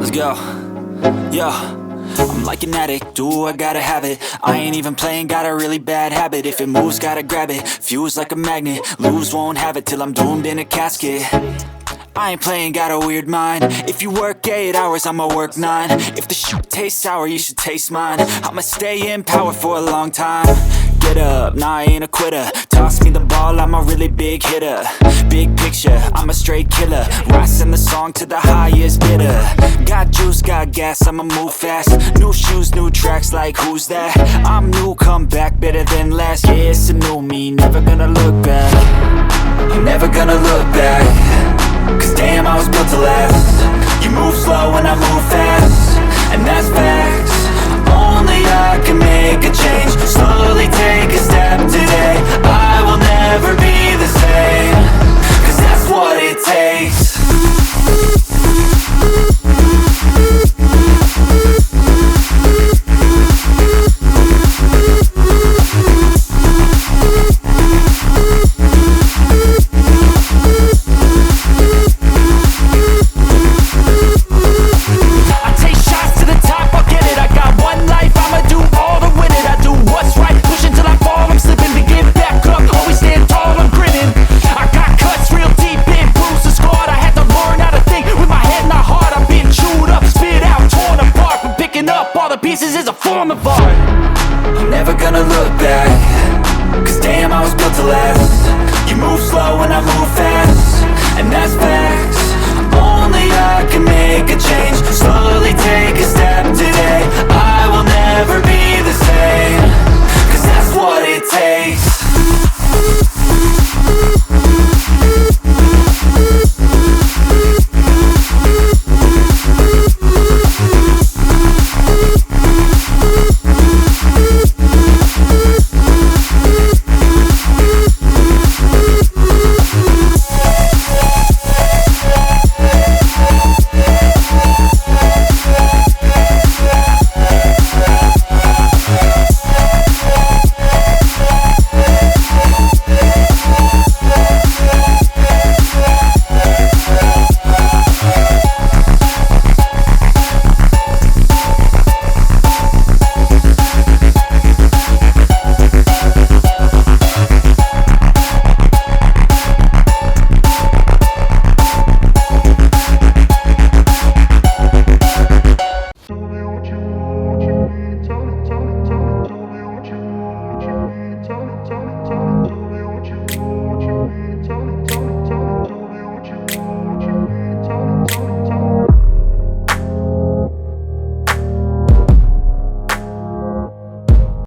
Let's go. Yo, I'm like an addict, do I gotta have it. I ain't even playing, got a really bad habit. If it moves, gotta grab it, fuse like a magnet. Lose, won't have it till I'm doomed in a casket. I ain't playing, got a weird mind. If you work 8 hours, I'ma work 9. If the shit tastes sour, you should taste mine. I'ma stay in power for a long time. Get up, nah, I ain't a quitter. Toss me the ball, I'm a really big hitter. Big picture, I'm a straight killer. Rising the song to the highest bidder. Got juice, got gas, I'ma move fast. New shoes, new tracks, like who's that? I'm new, come back, better than last. Yeah, it's a new me, never gonna look back. I'm never gonna look back. Cause damn, I was built to last. You move slow and I move fast, and that's facts. Only I can make a change. Slowly take a step today. I will